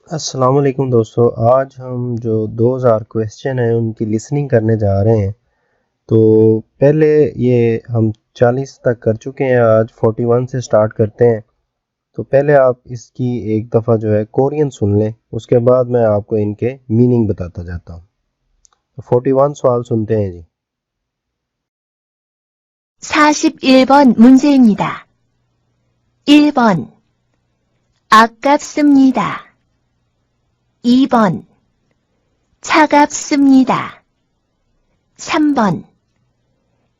अस्सलाम वालेकुम दोस्तों। आज हम जो 2000 क्वेश्चन हैं उनकी लिसनिंग करने जा रहे हैं। तो पहले ये हम 40 तक कर चुके हैं, आज 41 से स्टार्ट करते हैं। तो पहले आप इसकी एक दफ़ा जो है कोरियन सुन लें, उसके बाद मैं आपको इनके मीनिंग बताता जाता हूँ। तो 41 सवाल सुनते हैं जी। 41번 문제입니다. 1번 아깝습니다. 2번 차갑습니다. 3번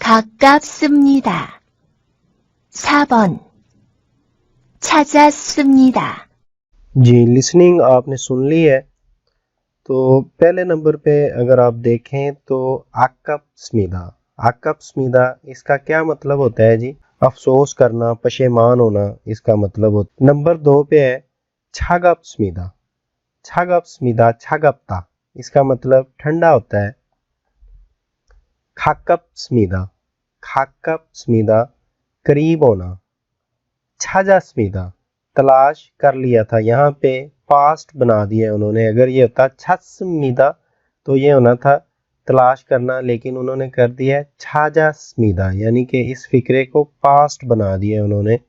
가깝습니다. 4번 찾았습니다. जी, लिसनिंग आपने सुन ली है। तो पहले नंबर पे अगर आप देखें तो आकब स्मिदा इसका क्या मतलब होता है जी? अफसोस करना, पशेमान होना इसका मतलब होता है। नंबर 2 पे है छागप स्मिदा छागपता, इसका मतलब ठंडा होता है। खाकप स्मिदा करीब होना। छाजा स्मिदा तलाश कर लिया था, यहाँ पे पास्ट बना दिया उन्होंने। अगर ये होता छस्मिदा तो ये होना था तलाश करना, लेकिन उन्होंने कर दिया छाजा स्मिदा, यानी कि इस फिक्रे को पास्ट बना दिया उन्होंने।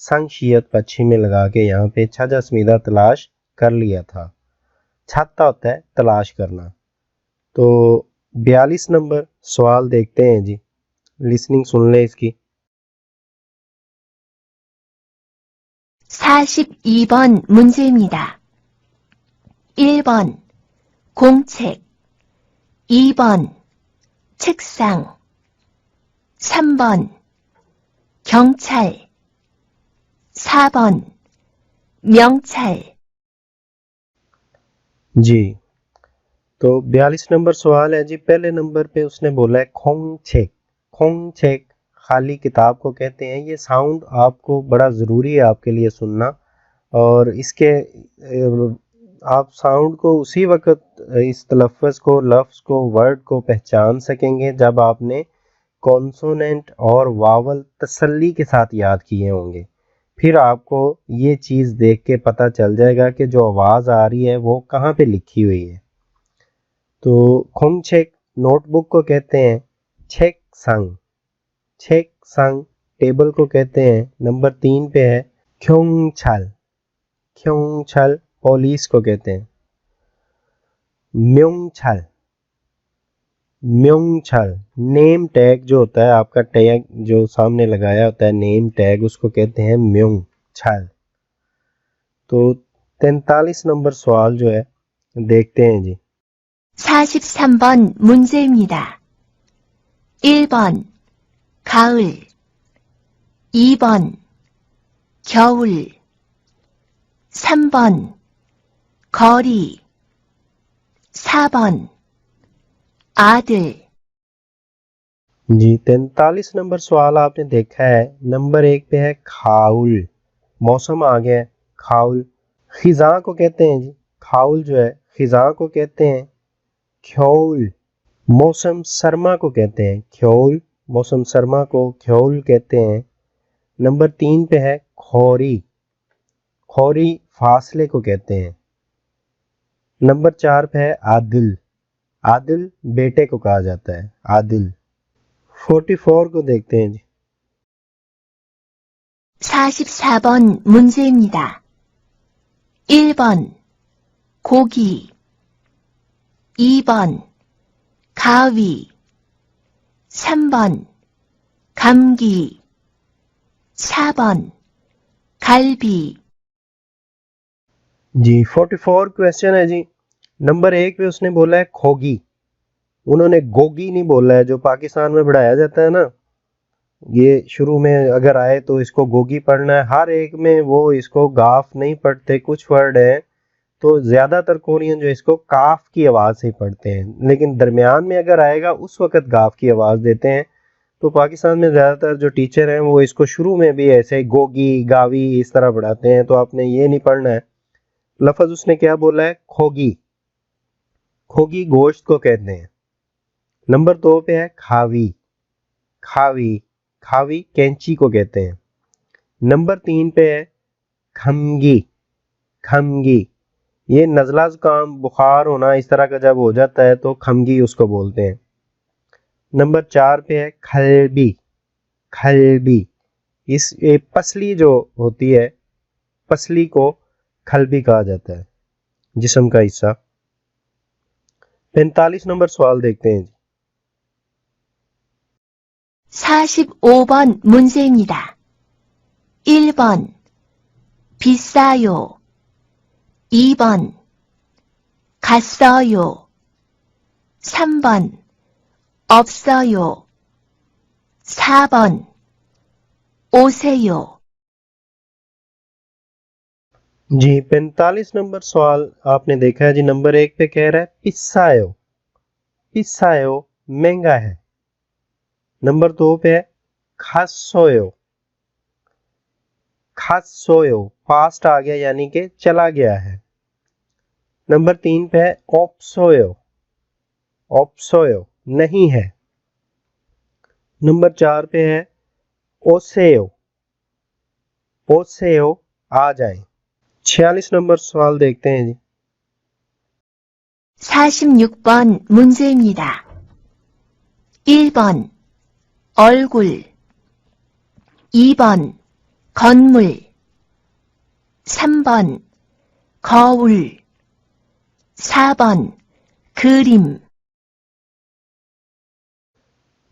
संशियत पश्चिम में लगा के यहाँ पे छाजा स्मिदा तलाश कर लिया था। छाता होता है तलाश करना। तो 42 नंबर सवाल देखते हैं जी, लिसनिंग सुन ले इसकी। 42번 문제입니다. 1번 공책 2번 책상 3번 경찰 4번 명찰 जी, तो 42 नंबर सवाल है जी। पहले नंबर पे उसने बोला है खोंग छेक खाली किताब को कहते हैं। ये साउंड आपको बड़ा ज़रूरी है आपके लिए सुनना, और इसके आप साउंड को उसी वक्त इस तलफ़्फ़ुज़ को, लफ्ज़ को, वर्ड को पहचान सकेंगे जब आपने कॉन्सोनेंट और वावल तसल्ली के साथ याद किए होंगे। फिर आपको ये चीज़ देख के पता चल जाएगा कि जो आवाज़ आ रही है वो कहाँ पे लिखी हुई है। तो खोंगछेक नोटबुक को कहते हैं छेक संग टेबल को कहते हैं। नंबर 3 पे है ख्योंगछल पुलिस को कहते हैं। म्योंगछल नेम टैग जो होता है, आपका टैग जो सामने लगाया होता है नेम टैग, उसको कहते हैं म्योंगछल। तो 43 नंबर सवाल जो है देखते हैं जी। 43번 문제입니다. 1번 가을 2번 겨울 3번 거리 4번 아들 जी, 43 नंबर सवाल आपने देखा है। नंबर 1 पे है खाउल, मौसम आ गया है। खाउल खिजा को कहते हैं जी। खाउल जो है खिजा को कहते हैं। ख्योल मौसम सरमा को कहते हैं। ख्योल मौसम सरमा को ख्योल कहते हैं। नंबर 3 पे है खोरी फासले को कहते हैं। नंबर 4 पे है आदिल बेटे को कहा जाता है। आदिल 44 को देखते हैं जी। 44번 문제입니다. 1번 고기 2번 가위 3번 감기 4번 갈비 जी, 44 क्वेश्चन है जी। नंबर 1 पे उसने बोला है खोगी, उन्होंने गोगी नहीं बोला है, जो पाकिस्तान में पढ़ाया जाता है ना, ये शुरू में अगर आए तो इसको गोगी पढ़ना है। हर एक में वो इसको गाफ नहीं पढ़ते। कुछ वर्ड है तो ज़्यादातर कोरियन जो इसको काफ की आवाज़ से पढ़ते हैं, लेकिन दरमियान में अगर आएगा उस वक्त गाफ की आवाज़ देते हैं। तो पाकिस्तान में ज़्यादातर जो टीचर हैं वो इसको शुरू में भी ऐसे गोगी गावी इस तरह पढ़ाते हैं, तो आपने ये नहीं पढ़ना है। लफ्ज़ उसने क्या बोला है खोगी गोश्त को कहते हैं। नंबर 2 पे है खावी कैंची को कहते हैं। नंबर 3 पे है खमगी ये नज़ला जुकाम बुखार होना इस तरह का जब हो जाता है तो खमगी उसको बोलते हैं। नंबर 4 पे है खलबी। खलबी इस ये पसली जो होती है, पसली को खलबी कहा जाता है, जिस्म का हिस्सा। 45 नंबर सवाल देखते हैं जी। 45번 문제입니다. 1번 비싸요. 2번 갔어요. 3번 없어요. 4번 오세요. जी 45 नंबर सवाल आपने देखा है जी। नंबर 1 पे कह रहा है पिस्सायो। पिस्सायो महंगा है। नंबर 2 पे है खासोयो। खासोयो पास्ट आ गया यानी कि चला गया है। नंबर 3 पे है ओप्सोयो। ओप्सोयो नहीं है। नंबर 4 पे है ओसेयो। ओसेयो आ जाए। 46 नंबर सवाल देखते हैं जी। 46번 문제입니다. 1번 얼굴 2번 건물 3번 거울 4번 그림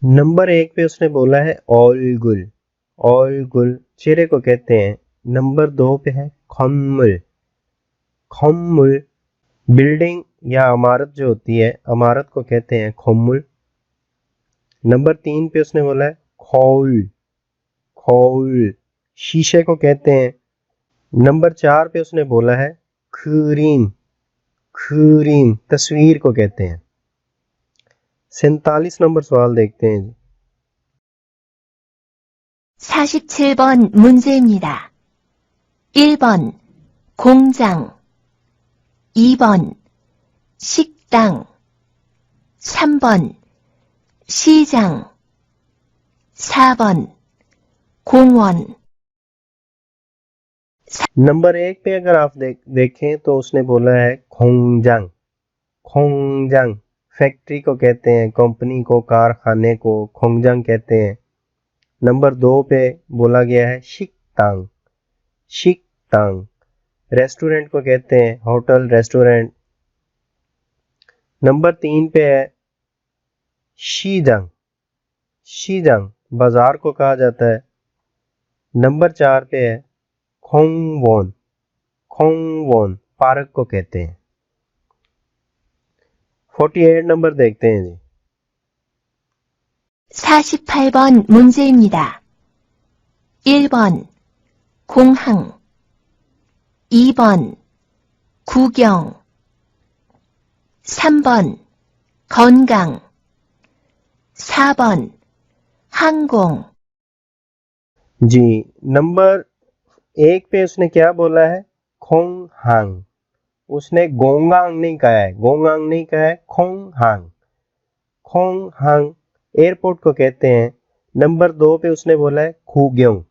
नंबर 1 पे उसने बोला है ऑलगुल। ऑलगुल चेहरे को कहते हैं। नंबर 2 पे है खम्मुल। खम्मुल बिल्डिंग या इमारत जो होती है, इमारत को कहते हैं खम्मुल। नंबर 3 पे उसने बोला है खौल। खौल शीशे को कहते हैं। नंबर 4 पे उसने बोला है खरीम। खरीम तस्वीर को कहते हैं। 47 नंबर सवाल देखते हैं जी। 47번 문제입니다. 1번 공장 2번 식당 3번 시장 4번 공원 नंबर 1 पे अगर आप देखें तो उसने बोला है खोंगजांग। खोंगजांग फैक्ट्री को कहते हैं, कंपनी को, कारखाने को खोंगजांग कहते हैं। नंबर 2 पे बोला गया है शिकतांग। शिकतांग रेस्टोरेंट को कहते हैं, होटल, रेस्टोरेंट। नंबर 3 पे है शीजांग। शीजांग बाजार को कहा जाता है। नंबर 4 पे है खोंगवॉन। खोंगवॉन पार्क को कहते हैं। 48 नंबर देखते हैं जी। 48번 문제입니다. 1번 공항 2번 구경 3번 건강 4번 항공 जी नंबर 1 पे उसने क्या बोला है खोंगहांग। उसने गोंगांग नहीं कहा है, गोंगांग नहीं कहा है, खोंगहांग। खोंगहांग एयरपोर्ट को कहते हैं। नंबर 2 पे उसने बोला है खुग्योंग।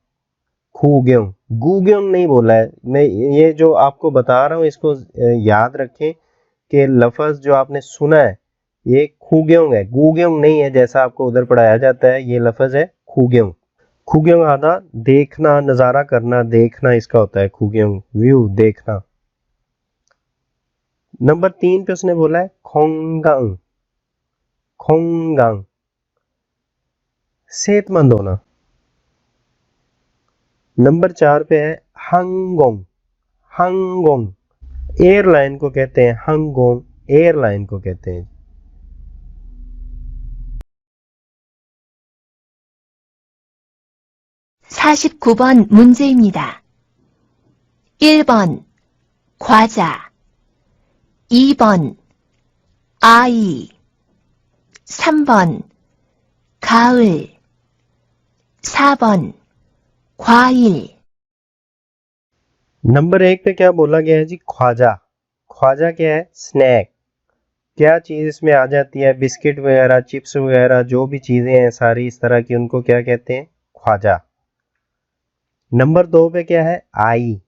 खुग्योंग गुग्योंग नहीं बोला है। मैं ये जो आपको बता रहा हूँ इसको याद रखें कि लफ्ज जो आपने सुना है ये खुग्योंग है, गुग्योंग नहीं है जैसा आपको उधर पढ़ाया जाता है। ये लफ्ज है खुग्योंग। खुग्योंग आधा देखना, नजारा करना, देखना इसका होता है खुग्योंग, व्यू देखना। नंबर 3 पे उसने बोला है खोंगांग। खोंगांग सेहतमंद होना। नंबर 4 पे है हंगोंग। हंगोंग एयरलाइन को कहते हैं, हंगोंग एयरलाइन को कहते हैं। 49번 문제입니다. 1번 과자 2번 아이 3번 가을 4번 과일 नंबर 1 पे क्या बोला गया है जी ख्वाजा। ख्वाजा क्या है स्नैक। क्या चीज इसमें आ जाती है बिस्किट वगैरह, चिप्स वगैरह, जो भी चीजें हैं सारी इस तरह की, उनको क्या कहते हैं ख्वाजा। नंबर 2 पे क्या है आई।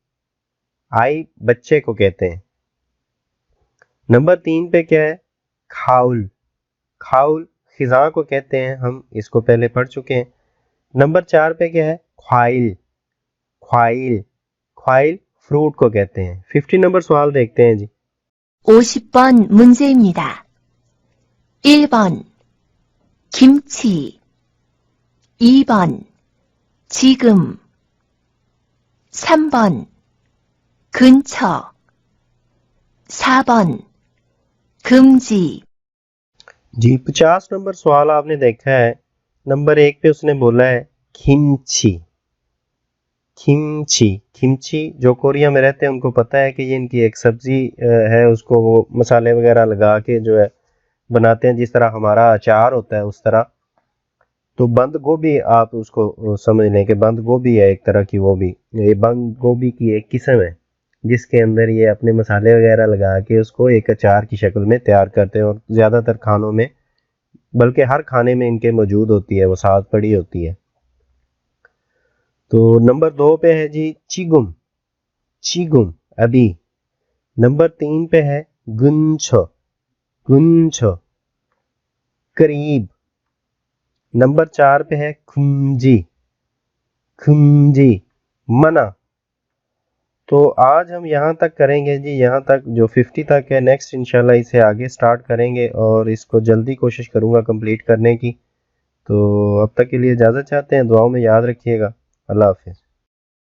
आई बच्चे को कहते हैं। नंबर 3 पे क्या है? खाउल। खाउल खिजा को कहते हैं, हम इसको पहले पढ़ चुके हैं। नंबर 4 पे क्या है? ख्वाइल। ख्वाइल ख्वाइल फ्रूट को कहते हैं। 50 नंबर सवाल देखते हैं जी। 50번 문제입니다. 1번 김치 2번 지금 3번 근처 4번 금지 जी 50 नंबर सवाल आपने देखा है। नंबर 1 पे उसने बोला है किमची। किमची किमची जो कोरिया में रहते हैं उनको पता है कि ये इनकी एक सब्जी है, उसको वो मसाले वगैरह लगा के जो है बनाते हैं, जिस तरह हमारा अचार होता है उस तरह। तो बंद गोभी आप उसको समझ लें कि बंद गोभी है एक तरह की, वो भी ये बंद गोभी की एक किस्म है जिसके अंदर ये अपने मसाले वगैरह लगा के उसको एक अचार की शक्ल में तैयार करते हैं, और ज़्यादातर खानों में, बल्कि हर खाने में इनके मौजूद होती है, वो साथ पड़ी होती है। तो नंबर 2 पे है जी चिगुम। चिगुम अभी। नंबर 3 पे है गुंछो। गुंछो करीब। नंबर 4 पे है खुंजी। खुंजी मना। तो आज हम यहाँ तक करेंगे जी, यहाँ तक जो 50 तक है। नेक्स्ट इंशाल्लाह इसे आगे स्टार्ट करेंगे और इसको जल्दी कोशिश करूँगा कंप्लीट करने की। तो अब तक के लिए इजाज़त चाहते हैं, दुआओं में याद रखिएगा। अल्लाह हाफिज़।